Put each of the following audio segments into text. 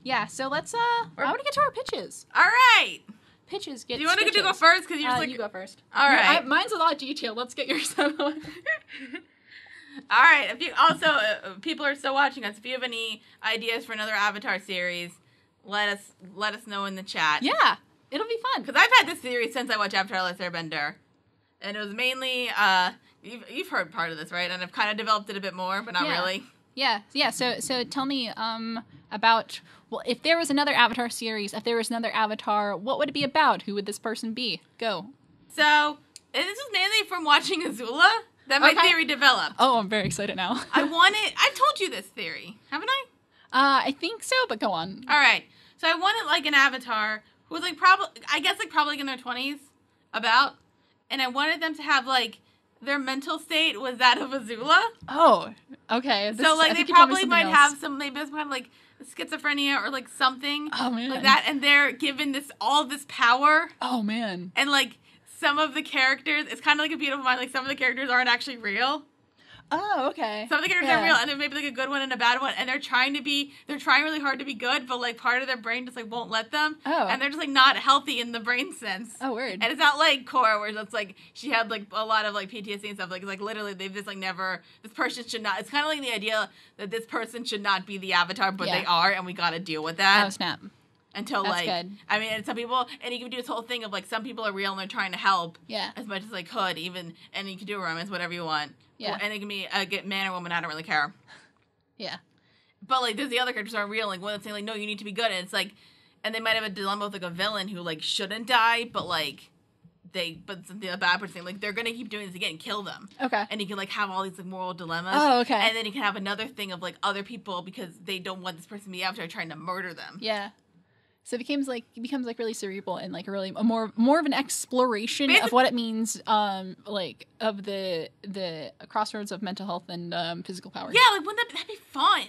Yeah, so let's, I want to get to our pitches. All right. Pitches, get Do you want stitches. to go first? Because you're You go first. All right. Mine's a lot detailed. Let's get yours out of the way. All right. If you also, people are still watching us. If you have any ideas for another Avatar series, let us know in the chat. Yeah, it'll be fun. Because I've had this series since I watched Avatar: Last Airbender, and it was mainly you've heard part of this, right? And I've kind of developed it a bit more, but not really. Yeah. So tell me about, well, if there was another Avatar series, if there was another Avatar, what would it be about? Who would this person be? Go. So this is mainly from watching Azula that my theory developed. Oh, I'm very excited now. I've told you this theory, haven't I? I think so, but go on. All right. So I wanted like an Avatar who was like probably in their 20s about, and I wanted them to have like their mental state was that of Azula. Oh, okay. So like they probably might have maybe this kind of like schizophrenia or like something like that, and they're given all this power. Oh man. And like some of the characters, it's kind of like a Beautiful Mind. Like some of the characters aren't actually real. Oh, okay. Some of the characters are real, and they're maybe like a good one and a bad one, and they're trying really hard to be good, but like part of their brain just like won't let them. Oh. And they're just like not healthy in the brain sense. Oh, weird. And it's not like Korra, where it's like she had like a lot of like PTSD and stuff. Like literally they've just like never, this person should not, it's kind of like the idea that this person should not be the Avatar, but they are, and we gotta deal with that. Oh, snap. Until that's good. I mean, and some people, and you can do this whole thing of like some people are real and they're trying to help as much as they could, even, and you can do a romance, whatever you want. Yeah. And it can be a man or woman, I don't really care. Yeah. But like there's the other characters aren't real, like one that's saying like, no, you need to be good, and it's like, and they might have a dilemma with like a villain who like shouldn't die, but like but the bad person like they're gonna keep doing this again and kill them. Okay. And you can like have all these like moral dilemmas. Oh, okay. And then you can have another thing of like other people because they don't want this person to be Avatar trying to murder them. Yeah. So it becomes like really cerebral and like really more of an exploration of what it means, like of the crossroads of mental health and physical power. Yeah, like wouldn't that'd be fun?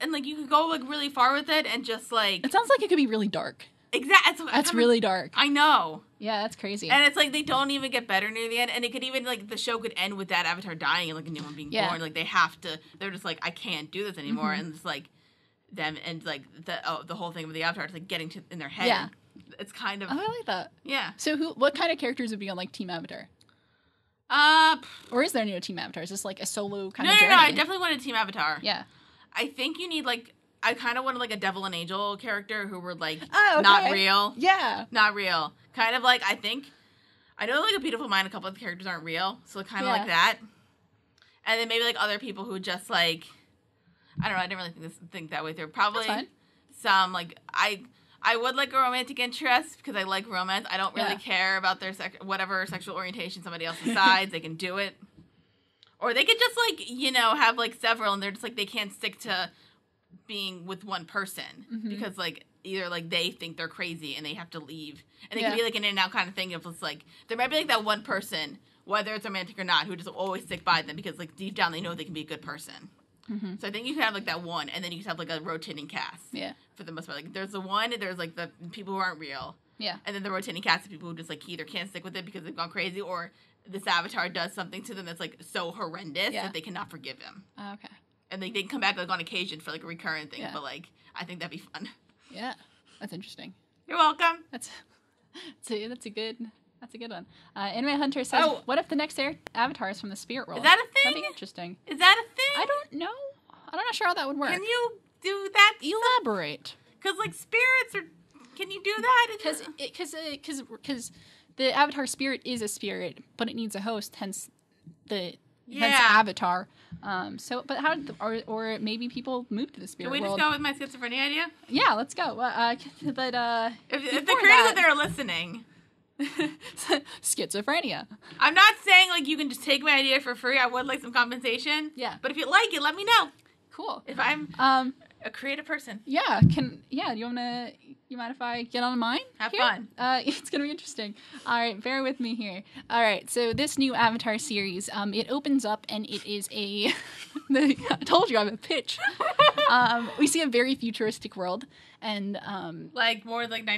And like you could go like really far with it and just like it sounds like it could be really dark. Exactly, that's really dark. I know. Yeah, that's crazy. And it's like they don't even get better near the end, and it could even like the show could end with that Avatar dying and like a new one being born. Like they have to. They're just like I can't do this anymore, and it's like. Them and like the whole thing of the Avatar is like getting in their head. Yeah, it's kind of. Oh, I like that. Yeah. So what kind of characters would be on like Team Avatar? Or is there no Team Avatar? Is this like a solo kind of journey? No, I definitely wanted Team Avatar. Yeah. I think you need like I kind of wanted like a devil and angel character who were like not real. Yeah. Not real. Kind of like I know like a Beautiful Mind. A couple of the characters aren't real, so kind of like that. And then maybe like other people who just like. I don't know. I didn't really think that way through. Probably some like I would like a romantic interest because I like romance. I don't really care about their whatever sexual orientation somebody else decides. They can do it, or they could just like have like several, and they're just like they can't stick to being with one person because like either like they think they're crazy and they have to leave, and it can be like an in and out kind of thing. If it's like there might be like that one person, whether it's romantic or not, who just always stick by them because like deep down they know they can be a good person. Mm-hmm. So I think you can have like that one, and then you can have like a rotating cast. Yeah. For the most part, like there's the one, and there's like the people who aren't real. Yeah. And then the rotating cast of people who just like either can't stick with it because they've gone crazy, or this Avatar does something to them that's like so horrendous that they cannot forgive him. Oh, okay. And they can come back like on occasion for like a recurrent thing, but like I think that'd be fun. Yeah, that's interesting. You're welcome. That's a good one. Anime Hunter says, what if the next Avatar is from the spirit world? Is that a thing? That'd be interesting. Is that a thing? I don't know. I'm not sure how that would work. Can you do that? Elaborate. Because, like, spirits are... Can you do that? Because the Avatar spirit is a spirit, but it needs a host, hence Avatar. But how... Or maybe people move to the spirit world. Can we just go with my schizophrenia idea? Yeah, let's go. If the creators out there are listening... Schizophrenia. I'm not saying like you can just take my idea for free. I would like some compensation. Yeah. But if you like it, let me know. Cool. If I'm a creative person. Yeah. You mind if I get on mine? Have fun. It's gonna be interesting. All right, bear with me here. All right, so this new Avatar series, it opens up and it is I told you I have a pitch. We see a very futuristic world, and like more like more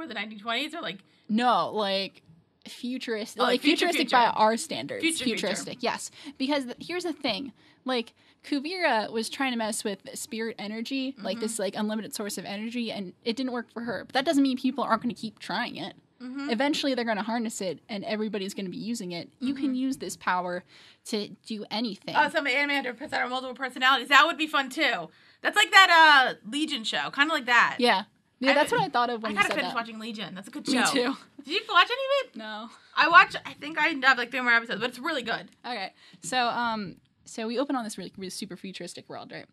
the 1920s, or like no, like futuristic, Oh, like futuristic by our standards. Future. Yes. Because here's the thing, like Kuvira was trying to mess with spirit energy, like this like unlimited source of energy, and it didn't work for her. But that doesn't mean people aren't going to keep trying it. Eventually, they're going to harness it, and everybody's going to be using it. You can use this power to do anything. Oh, some anime that are multiple personalities. That would be fun too. That's like that Legion show, kind of like that. Yeah, that's what I thought of when you said that. I gotta finish watching Legion. That's a good show. Me too. Did you watch any of it? No. I think I have like 3 more episodes, but it's really good. Okay, so we open on this really, really super futuristic world, right?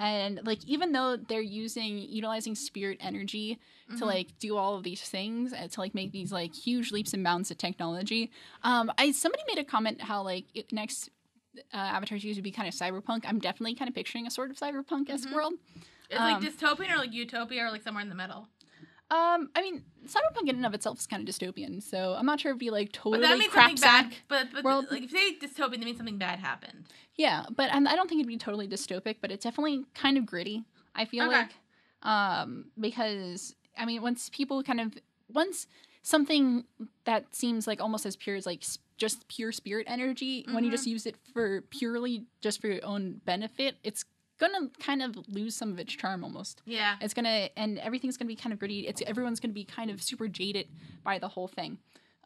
And like even though they're utilizing spirit energy to like do all of these things and to like make these like huge leaps and bounds of technology, somebody made a comment how like next Avatar series would be kind of cyberpunk. I'm definitely kind of picturing a sort of cyberpunk-esque world. It's like dystopian or like utopia or like somewhere in the middle. I mean, cyberpunk in and of itself is kind of dystopian, so I'm not sure if it'd be like totally but that means crap something sack bad. But world. like if they say dystopian, that means something bad happened. Yeah, but I don't think it'd be totally dystopic, but it's definitely kind of gritty. I feel like, because I mean, once something that seems like almost as pure as like just pure spirit energy, when you just use it for purely just for your own benefit, it's gonna kind of lose some of its charm almost. Yeah. It's and everything's gonna be kind of gritty. Everyone's gonna be kind of super jaded by the whole thing.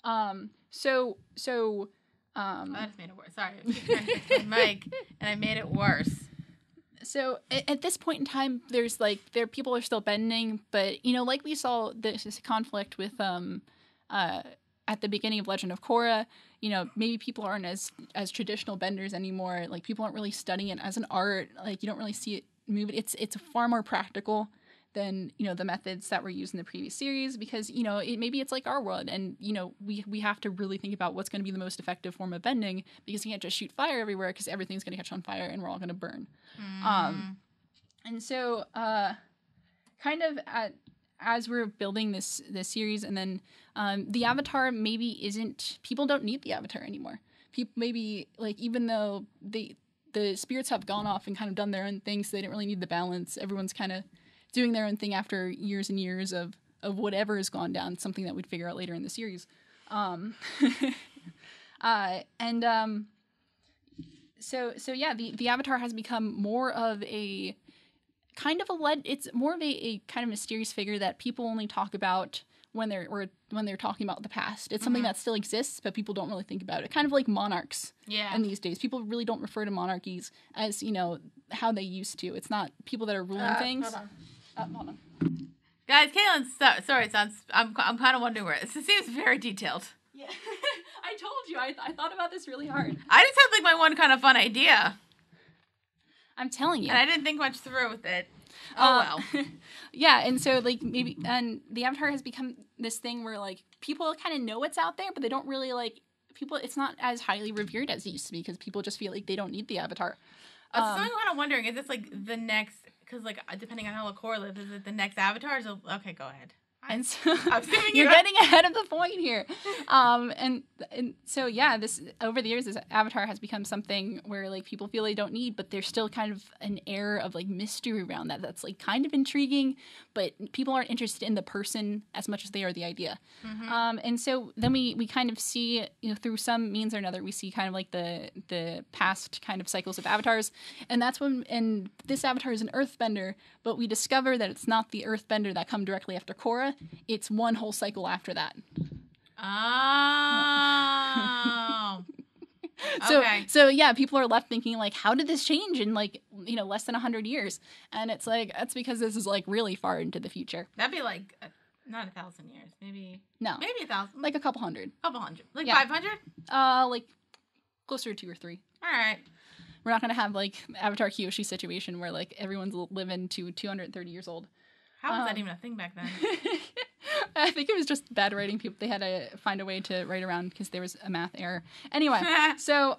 I just made it worse. Sorry. I was trying to fix my mic and I made it worse. So at this point in time, people are still bending, but like we saw this conflict with at the beginning of Legend of Korra, maybe people aren't as traditional benders anymore. Like people aren't really studying it as an art. Like you don't really see it move. It's far more practical than the methods that were used in the previous series, because maybe it's like our world, and we have to really think about what's going to be the most effective form of bending, because you can't just shoot fire everywhere because everything's going to catch on fire and we're all going to burn. And so kind of as we're building this series, and then the Avatar people don't need the Avatar anymore. People maybe like, even though the spirits have gone off and kind of done their own things, so they didn't really need the balance. Everyone's kind of doing their own thing after years and years of whatever has gone down, something that we'd figure out later in the series. So yeah, the Avatar has become more of a kind of it's more of a kind of mysterious figure that people only talk about when they're talking about the past. It's something that still exists, but people don't really think about it. Kind of like monarchs. Yeah. In these days, people really don't refer to monarchies as how they used to. It's not people that are ruling things. Hold on. Guys, Cailin, sorry, I'm kind of wondering where it seems very detailed. Yeah, I told you, I thought about this really hard. I just had like my one kind of fun idea. I'm telling you. And I didn't think much through with it. Oh, well. Yeah, and so like and the Avatar has become this thing where like people kind of know it's out there, but they don't really it's not as highly revered as it used to be, because people just feel like they don't need the Avatar. So I'm kind of wondering, is this like the next, because like depending on how Korra lives, is it the next Avatar? Okay, go ahead. And so you're getting ahead of the point here. And so yeah, this over the years, this Avatar has become something where like people feel they don't need, but there's still kind of an air of like mystery around that's like kind of intriguing, but people aren't interested in the person as much as they are the idea. And so then we kind of see, through some means or another, we see kind of like the past kind of cycles of avatars, and that's and this Avatar is an earthbender, but we discover that it's not the earthbender that come directly after Korra. It's one whole cycle after that. Oh. Okay. So yeah, people are left thinking like, how did this change in like, less than 100 years? And it's like, that's because this is like really far into the future. That'd be like, not 1,000 years. Maybe 1,000. Like a couple hundred. Like 500? Like closer to 2 or 3. All right. We're not going to have like Avatar Kyoshi situation where like everyone's living to 230 years old. How was that even a thing back then? I think it was just bad writing. People, they had to find a way to write around because there was a math error. Anyway, so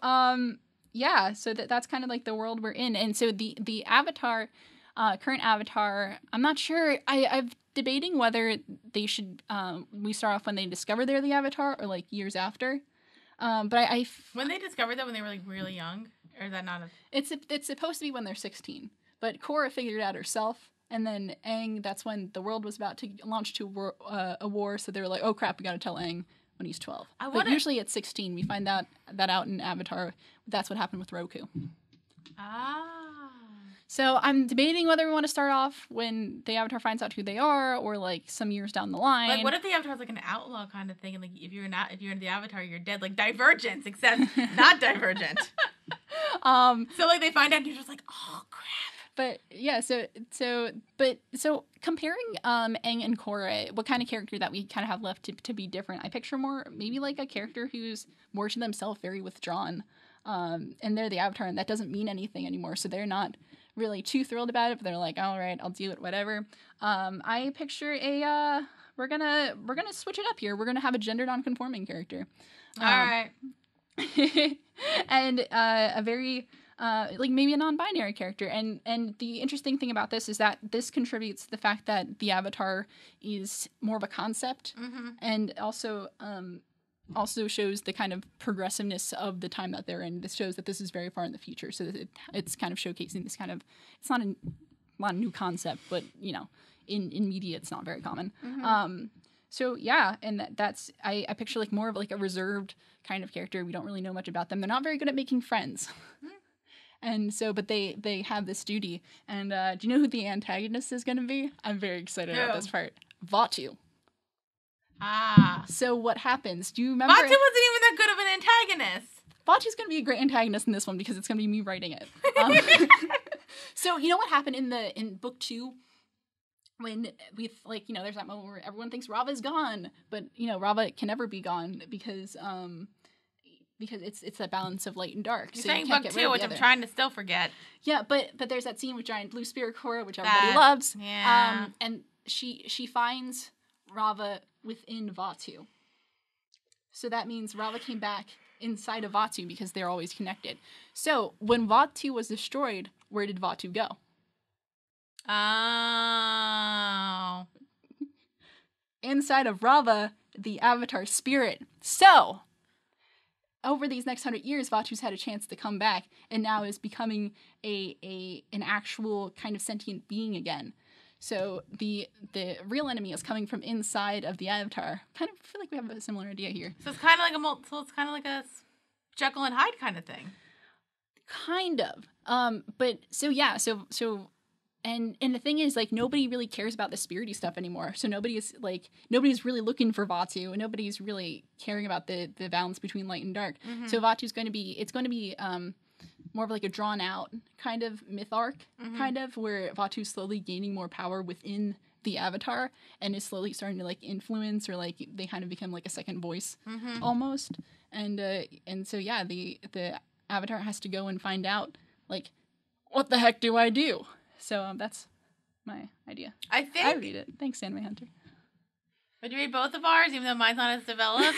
yeah, so that's kind of like the world we're in. And so the Avatar, current Avatar, I'm not sure. I'm debating whether they should we start off when they discover they're the Avatar or like years after. But when they discovered that when they were like really young, or is that not a? It's supposed to be when they're 16, but Korra figured it out herself. And then Aang, that's when the world was about to launch to a war, so they were like, oh crap, we gotta tell Aang when he's 12. I But wanna- usually at 16, we find that out in Avatar. That's what happened with Roku. Ah. So I'm debating whether we want to start off when the Avatar finds out who they are, or like some years down the line. Like, what if the Avatar is like an outlaw kind of thing, and like if you're in the Avatar, you're dead, like Divergence, except not Divergent. So like they find out, and you're just like, oh crap. But yeah, so comparing Aang and Korra, what kind of character that we kind of have left to be different? I picture more maybe like a character who's more to themselves, very withdrawn, and they're the Avatar, and that doesn't mean anything anymore. So they're not really too thrilled about it, but they're like, all right, I'll do it, whatever. I picture we're gonna switch it up here. We're gonna have a gender non-conforming character. All right. And a very like maybe a non-binary character. And the interesting thing about this is that this contributes to the fact that the Avatar is more of a concept, and also shows the kind of progressiveness of the time that they're in. This shows that this is very far in the future, so that it's kind of showcasing this kind of, it's not a new concept, but you know, in media it's not very common. So yeah, and that's I picture like more of like a reserved kind of character. We don't really know much about them. They're not very good at making friends. And so, but they have this duty. And do you know who the antagonist is going to be? I'm very excited about this part. Vaatu. Ah. So what happens? Do you remember? Vaatu wasn't even that good of an antagonist. Vaatu's going to be a great antagonist in this one because it's going to be me writing it. So you know what happened in book 2? When we like, you know, there's that moment where everyone thinks Rava's gone, but you know, Rava can never be gone because it's that balance of light and dark. You're so saying you can't book get rid 2, of which the I'm other. trying to still forget. Yeah, but there's that scene with giant blue spirit Korra, which everybody loves. Yeah. And she finds Rava within Vaatu. So that means Rava came back inside of Vaatu because they're always connected. So when Vaatu was destroyed, where did Vaatu go? Oh. Inside of Rava, the Avatar spirit. So over these next 100 years, Vaatu's had a chance to come back, and now is becoming an actual kind of sentient being again. So the real enemy is coming from inside of the Avatar. Kind of feel like we have a similar idea here. So it's kind of like a Jekyll and Hyde kind of thing. Kind of. But so yeah, so and the thing is, like, nobody really cares about the spirity stuff anymore. So nobody's really looking for Vaatu, and nobody's really caring about the balance between light and dark. So Vaatu's going to be more of like a drawn out kind of myth arc, kind of where Vaatu's slowly gaining more power within the Avatar and is slowly starting to like influence, or like they kind of become like a second voice almost. And so yeah, the Avatar has to go and find out, like, what the heck do I do? So that's my idea. I read it. Thanks, Anime Hunter. Would you read both of ours, even though mine's not as developed?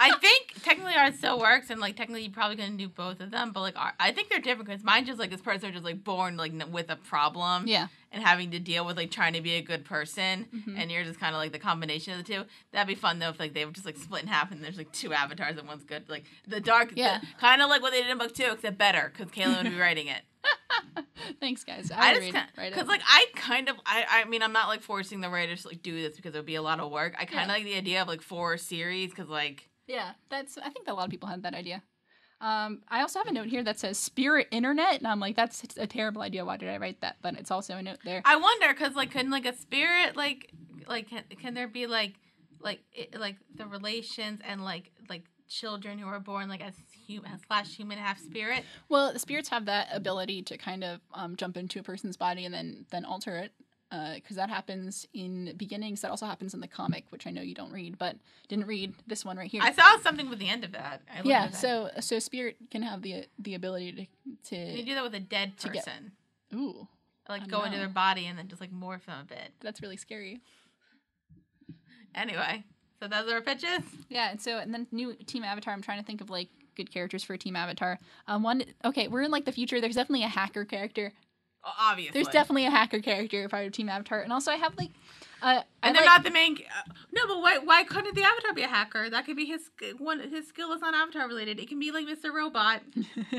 I think technically ours still works, and like technically you're probably gonna do both of them. But like I think they're different because mine's just like this person just like born like with a problem, and having to deal with like trying to be a good person, and you're just kind of like the combination of the two. That'd be fun though if like they were just like split in half and there's like two avatars and one's good. Like the dark, kind of like what they did in book 2, except better because Cailin would be writing it. Thanks, guys. Because like I mean I'm not like forcing the writers to like do this because it would be a lot of work. I kind of like the idea of like 4 series because like I think that a lot of people had that idea. I also have a note here that says Spirit Internet, and I'm like, that's a terrible idea. Why did I write that? But it's also a note there. I wonder because like couldn't like a spirit like can there be like the relations and like children who are born like as human half spirit? Well, the spirits have that ability to kind of jump into a person's body and then alter it, because that happens in beginnings. That also happens in the comic, which I know you don't read, but didn't read this one right here. I saw something with the end of that. So spirit can have the ability to you do that with a dead person. Ooh, like go into their body and then just like morph them a bit. That's really scary. Anyway. So those are our pitches? Yeah, and then new Team Avatar, I'm trying to think of, like, good characters for Team Avatar. We're in, like, the future. There's definitely a hacker character. Oh, obviously. There's definitely a hacker character part of Team Avatar. And also I have, like... and they're not the main... no, but why couldn't the Avatar be a hacker? That could be his skill is not Avatar related. It can be, like, Mr. Robot.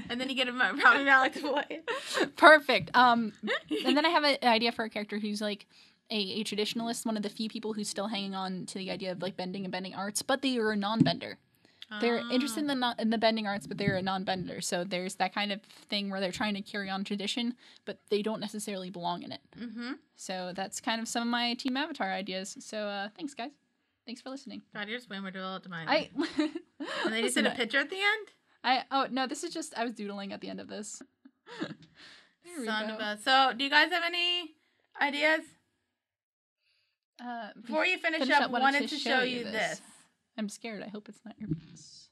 And then you get him Rami Malek to play it. Perfect. And then I have an idea for a character who's, like... a traditionalist, one of the few people who's still hanging on to the idea of like bending and bending arts, but they are a non-bender. They're interested in the bending arts, but they're a non-bender. So there's that kind of thing where they're trying to carry on tradition, but they don't necessarily belong in it. Mm-hmm. So that's kind of some of my Team Avatar ideas. So thanks, guys. Thanks for listening. God, you're just way more doodle to mine. And they just did a picture at the end? No, this is just, I was doodling at the end of this. Son of a... So, do you guys have any ideas? Before you finish up, I wanted to show you this. I'm scared. I hope it's not your face.